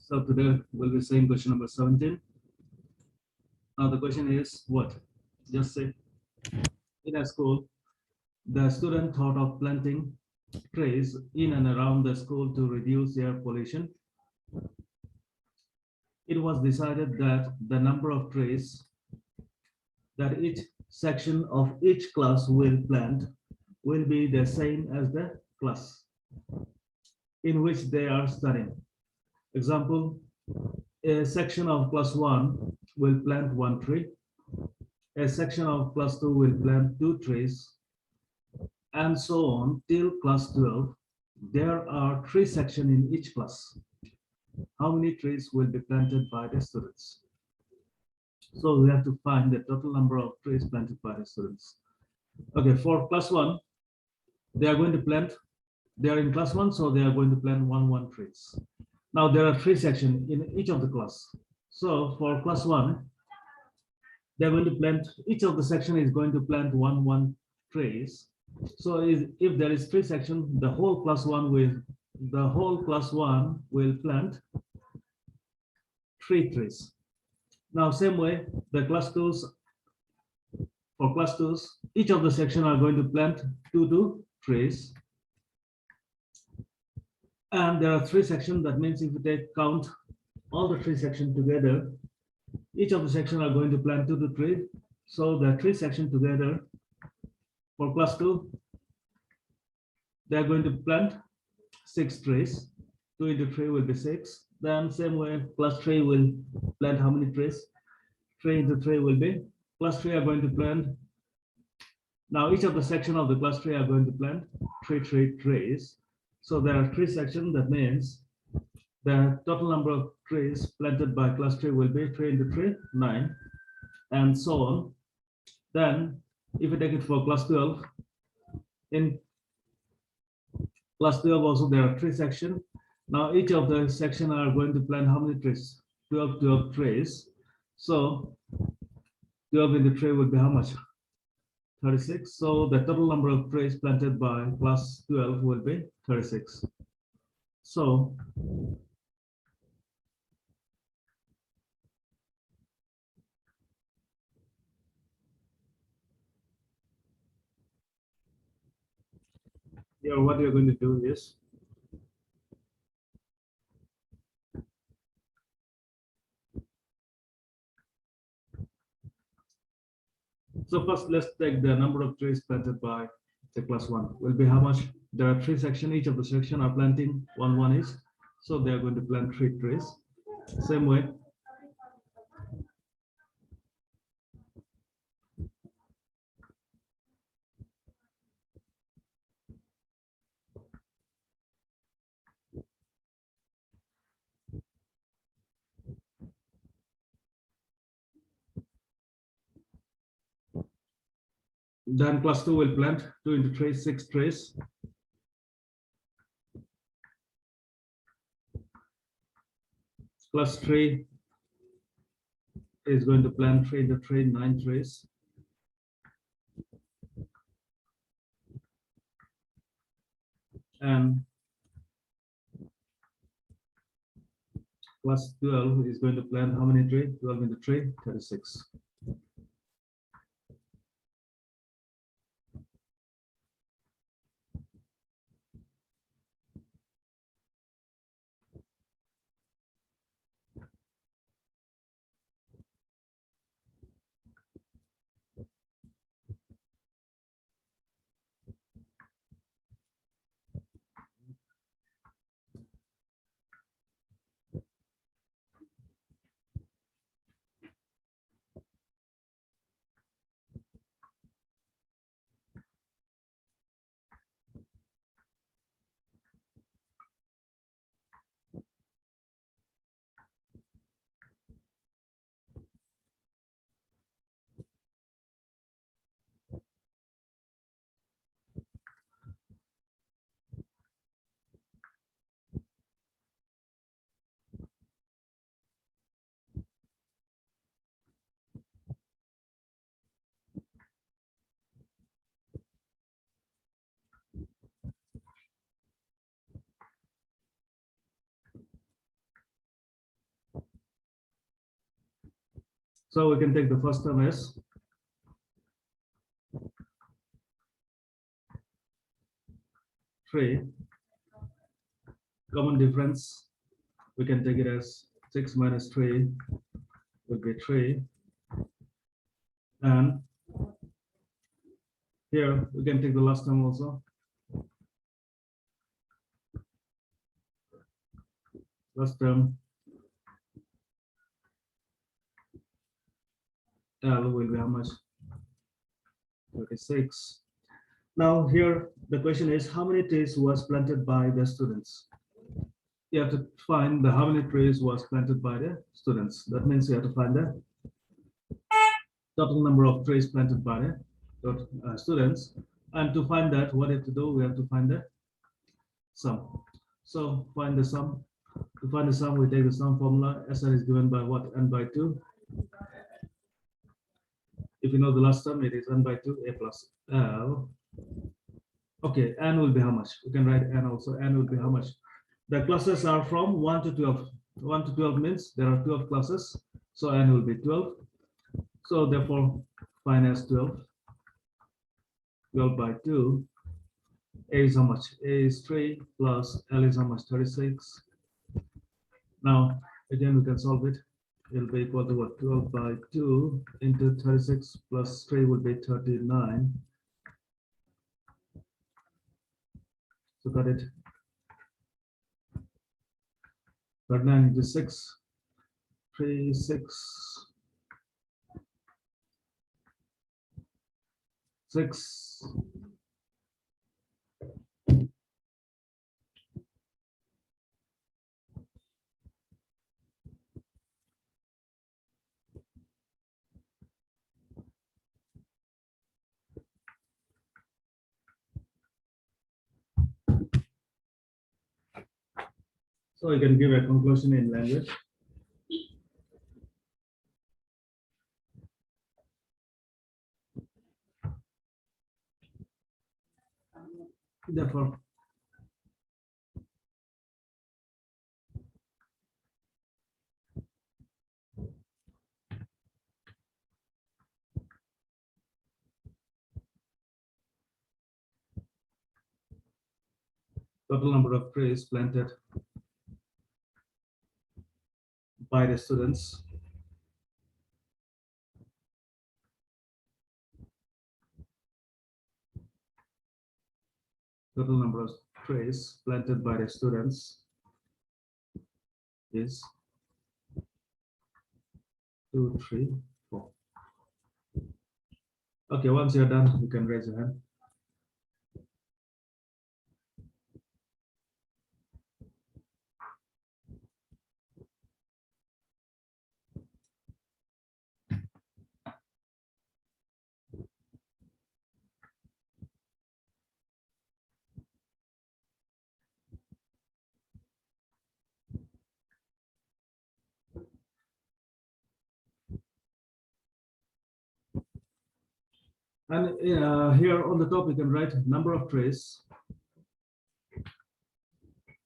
So today we'll be saying question number 17. Now the question is what? Just say, in a school, the student thought of planting trees in and around the school to reduce air pollution. It was decided that the number of trees that each section of each class will plant will be the same as the class in which they are studying. Example, a section of class 1 will plant 1 tree, a section of class 2 will plant 2 trees, and so on till class 12. There are 3 sections in each class. How many trees will be planted by the students? So we have to find the total number of trees planted by the students. Okay, for class 1, they are going to plant, they are in class 1, so they are going to plant 1 trees. Now there are 3 sections in each of the class. So for class 1, they're going to plant, each of the section is going to plant 1 trees. So if there is 3 sections, the whole class 1 will plant 3 trees. Now same way, the class 2s, for class 2s, each of the section are going to plant 2 trees. And there are 3 sections. That means if you count all the 3 sections together, each of the section are going to plant 2 trees. So the 3 sections together for class 2, they are going to plant 6 trees. 2 into 3 will be 6. Then same way, class 3 will plant how many trees? 3 into 3 will be, class 3 are going to plant. Now each of the section of the class 3 are going to plant 3 trees. So there are 3 sections. That means the total number of trees planted by class 3 will be 3 into 3, 9, and so on. Then if you take it for class 12, in class 12 also there are 3 sections. Now each of the section are going to plant how many trees? 12 trees. So 12 into 3 will be how much? 36. So the total number of trees planted by class 12 will be 36. So here what you're going to do is, so first let's take the number of trees planted by the class 1 will be how much? There are 3 sections. Each of the section are planting 1 each. So they are going to plant 3 trees. Same way, then class 2 will plant 2 into 3, 6 trees. Class 3 is going to plant 3 into 3, 9 trees. And class 12 is going to plant how many trees? 12 into 3, 36. So we can take the first term as three. Common difference, we can take it as 6 minus 3 would be 3. And here we can take the last term also. Last term L will be how much? 36. Now here the question is, how many trees was planted by the students? You have to find the how many trees was planted by the students. That means you have to find the total number of trees planted by the students. And to find that, what we have to do, we have to find the sum. So find the sum. To find the sum, we take the sum formula. Sn is given by what? N by 2. If you know the last term, it is n by 2, a plus l. Okay, n will be how much? We can write n also. N will be how much? The classes are from 1 to 12. 1 to 12 means there are 12 classes. So n will be 12. So therefore, find as 12. 12 by 2. A is how much? A is 3 plus L is how much? 36. Now, again, we can solve it. It will be equal to what? 12 by 2 into 36 plus 3 will be 39. So got it. 39 into 6. 3, 6. 6. So you can give a conclusion in language. Therefore, total number of trees planted by the students total number of trees planted by the students is 2, 3, 4. Okay, once you're done, you can raise your hand. And here on the top, you can write number of trees.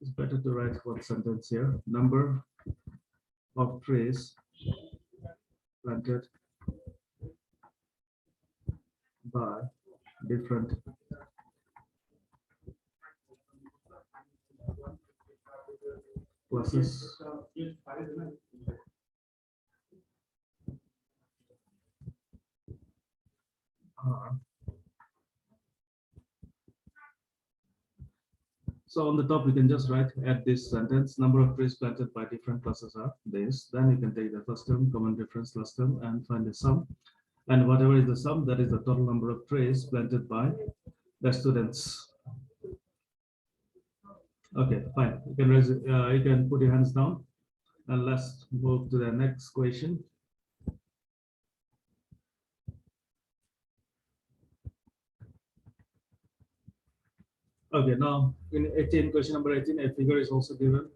It's better to write one sentence here. Number of trees planted by different classes. So on the top, you can just write add this sentence. Number of trees planted by different classes are this. Then you can take the first term, common difference, last term, and find the sum. And whatever is the sum, that is the total number of trees planted by the students. Okay, fine. You can raise, you can put your hands down, and let's move to the next question. Okay, now in 18, question number 18, a figure is also given.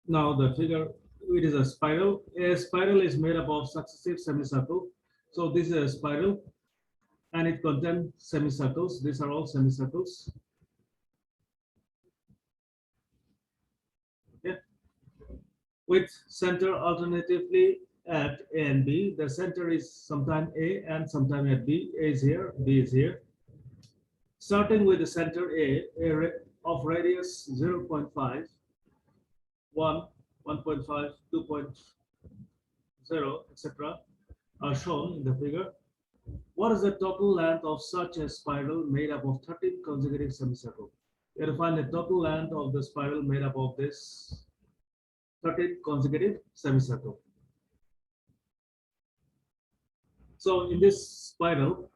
Now the figure, it is a spiral. A spiral is made up of successive semicircles. So this is a spiral, and it contains semicircles. These are all semicircles. with center alternatively at A and B. The center is sometime A and sometime at B. A is here, B is here. Starting with the center A of radius 0.5, 1, 1.5, 2.0, etc. are shown in the figure. What is the total length of such a spiral made up of 13 consecutive semicircles? You have to find the total length of the spiral made up of this 13 consecutive semicircles. So in this spiral,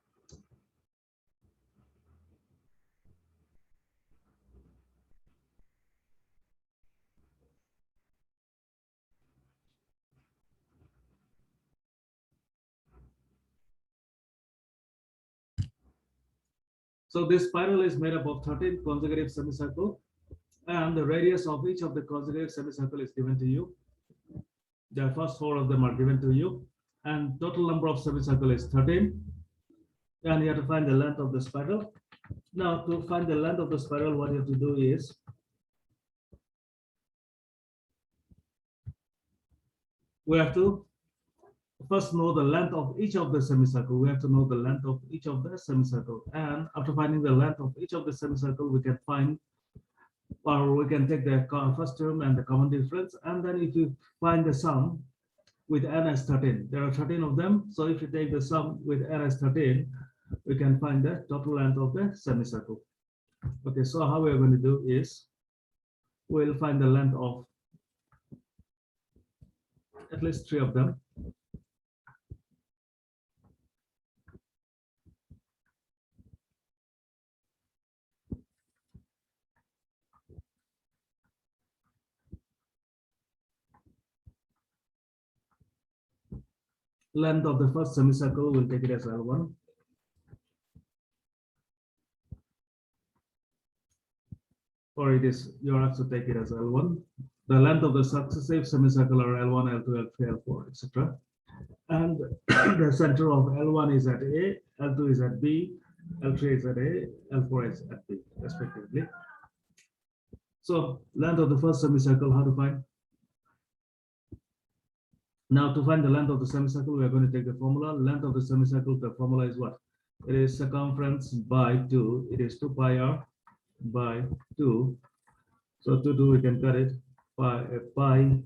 so this spiral is made up of 13 consecutive semicircles, and the radius of each of the consecutive semicircles is given to you. The first 4 of them are given to you, and total number of semicircles is 13, and you have to find the length of the spiral. Now, to find the length of the spiral, what you have to do is we have to first know the length of each of the semicircle. We have to know the length of each of the semicircle, and after finding the length of each of the semicircle, we can find, or we can take the first term and the common difference, and then if you find the sum with n as 13, there are 13 of them. So if you take the sum with n as 13, we can find the total length of the semicircle. Okay, so how we are going to do is we'll find the length of at least 3 of them. Length of the first semicircle, we'll take it as L1. Or it is, you have to take it as L1. The length of the successive semicircle are L1, L2, L3, L4, etc. And the center of L1 is at A, L2 is at B, L3 is at A, L4 is at B, respectively. So length of the first semicircle, how to find? Now to find the length of the semicircle, we are going to take the formula. Length of the semicircle, the formula is what? It is circumference by 2. It is 2 pi r by 2. So to do, we can cut it by pi.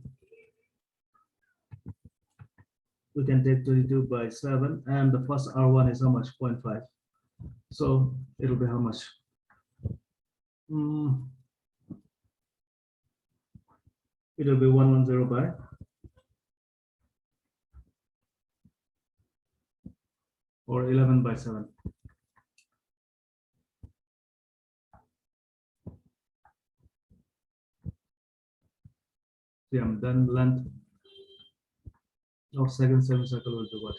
We can take 22 by 7, and the first R1 is how much? 0.5. So it'll be how much? It'll be 110 by 11 by 7. Yeah, then length of second semicircle will be what?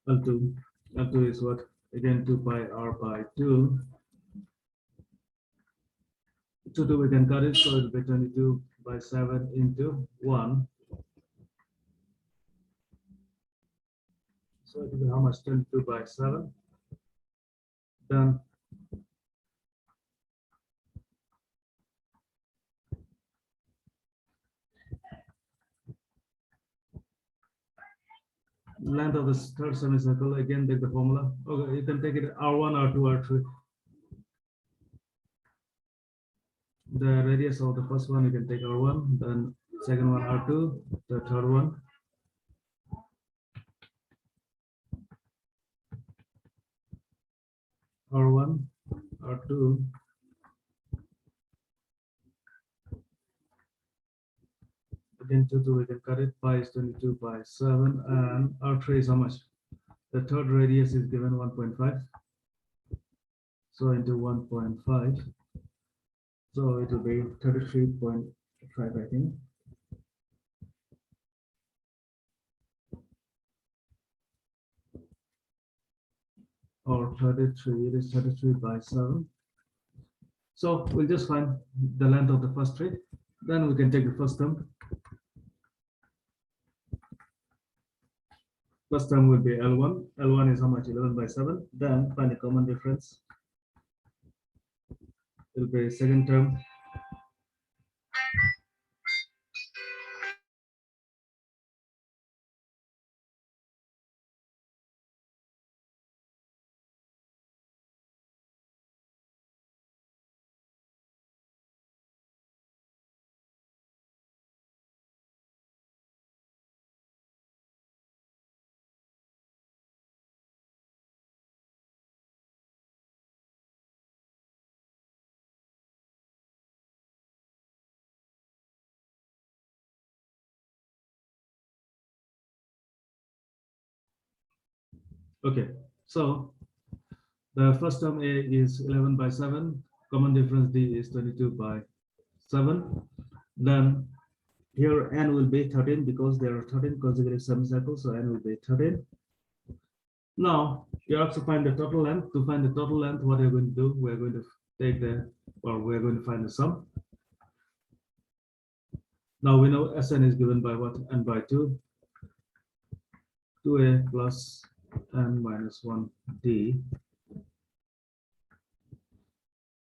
L2. L2 is what? Again, 2 pi r by 2. To 2 we can cut it, so it'll be 22 by 7 into 1. So it will be how much? 22 by 7. Done. Length of the third semicircle, again take the formula. Okay, you can take it R1, R2, R3. The radius of the first one, you can take R1, then second one R2, the third one R1, R2, again 2, we can cut it. Pi is 22 by 7, and R3 is how much? The third radius is given 1.5. So into 1.5. So it will be 33.5, I think. Or 33, it is 33 by 7. So we'll just find the length of the first three. Then we can take the first term. First term will be L1. L1 is how much? 11 by 7. Then find the common difference. will be second term. Okay, so the first term A is 11 by 7. Common difference D is 22 by 7. Then here n will be 13 because there are 13 consecutive semicycles, so n will be 13. Now you have to find the total length. To find the total length, what are you going to do? We're going to take the, well, we're going to find the sum. Now we know Sn is given by what? N by 2. 2a plus n minus 1 d.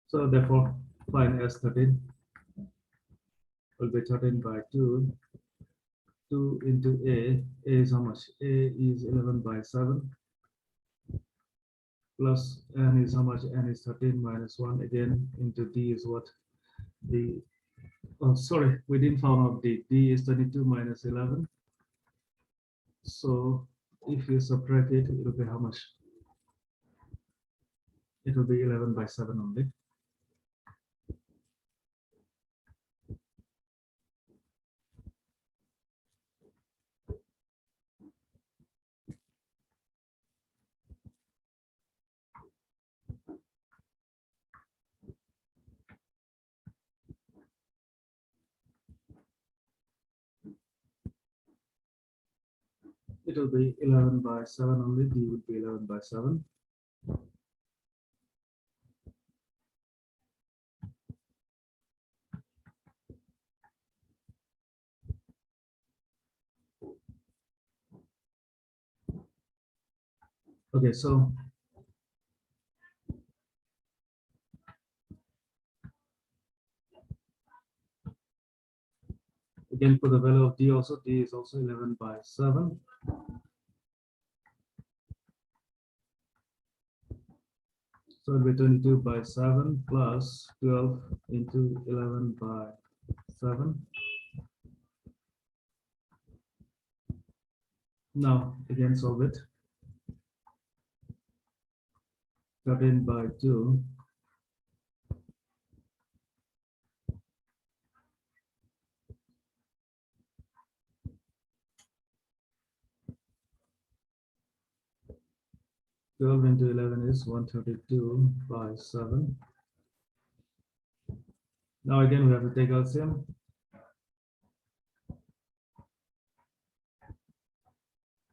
So therefore, find S13 will be 13 by 2. 2 into A. A is how much? A is 11 by 7. Plus n is how much? N is 13 minus 1 again into D is what? D. Oh, sorry, we didn't find out D. D is 22 minus 11. So if you subtract it, it will be how much? It will be 11 by 7 only. It will be 11 by 7 only. D would be 11 by 7. Okay, so again for the value of D also, D is also 11 by 7. So it'll be 22 by 7 plus 12 into 11 by 7. Now again solve it. 13 by 2. Twelve into 11 is 132 by 7. Now again we have to take LCM.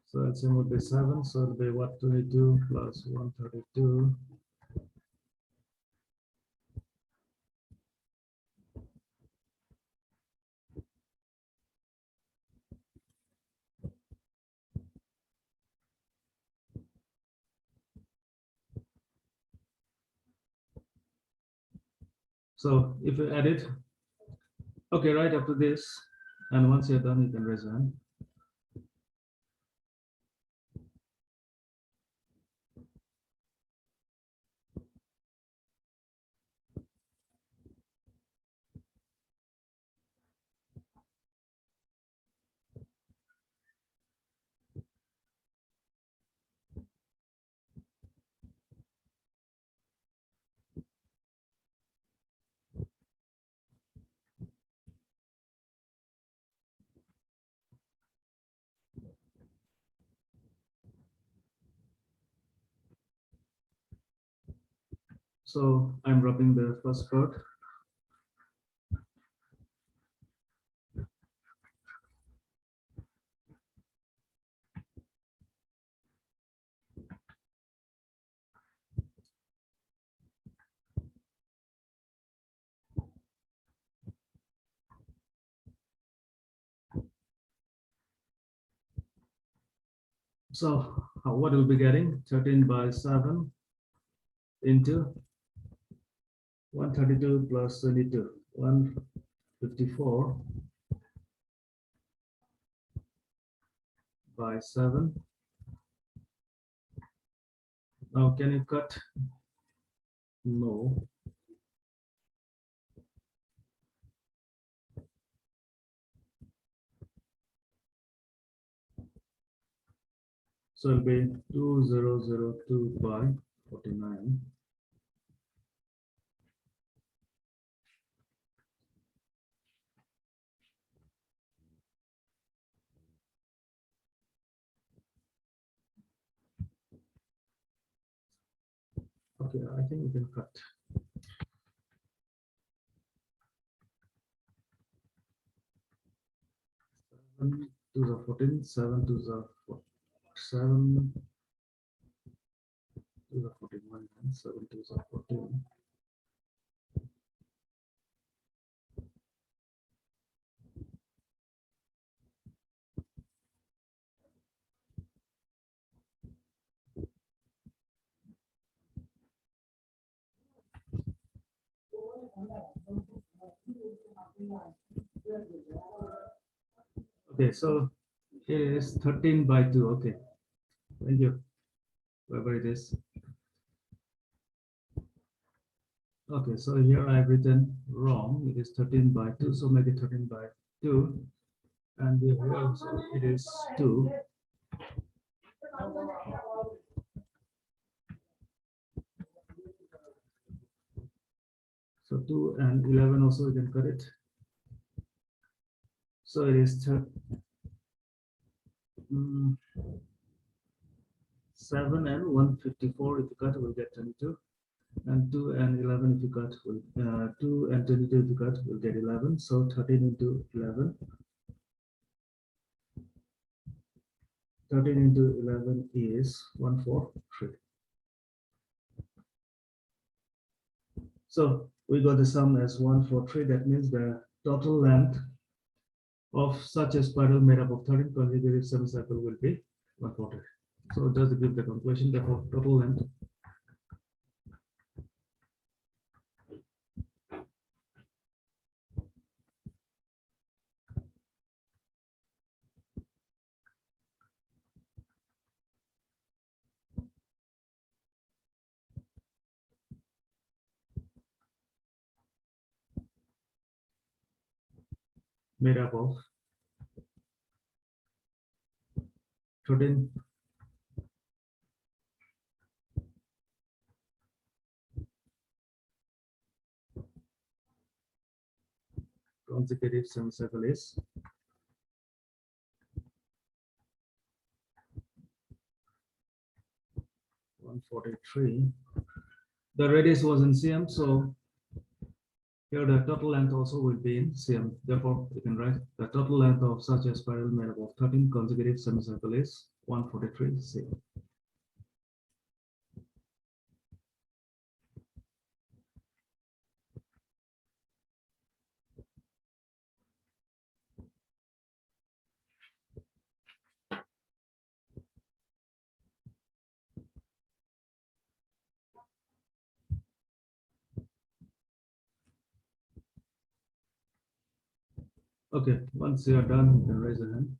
So LCM would be 7. So it'll be what? 22 plus 132. So if you add it, okay, right after this, and once you're done, you can raise your hand. So I'm wrapping the first part. So what will be getting? 13 by 7 into 132 plus 22, 154 by 7. Now, can you cut? No. So it'll be 2002 by 49. Okay, I think we can cut. 7 to the 14, 7 to the 7 to the 41, and 7 to the 14. Okay, so it is 13 by 2. Okay, thank you. Wherever it is. Okay, so here I've written wrong. It is 13 by 2, so make it 13 by 2. And here also it is 2. So 2 and 11 also we can cut it. So it is 7 and 154 if you cut will get 22. And 2 and 11 if you cut will 2 and 22 if you cut will get 11. So 13 into 11. 13 into 11 is 143. So we got the sum as 143. That means the total length of such a spiral made up of 13 consecutive semicircle will be 140. So just give the conclusion, therefore total length made up of 13 consecutive semicircle is 143. The radius was in cm, so here the total length also will be in cm. Therefore, you can write the total length of such a spiral made up of 13 consecutive semicircle is 143 cm. Okay, once you are done, you can raise your hand.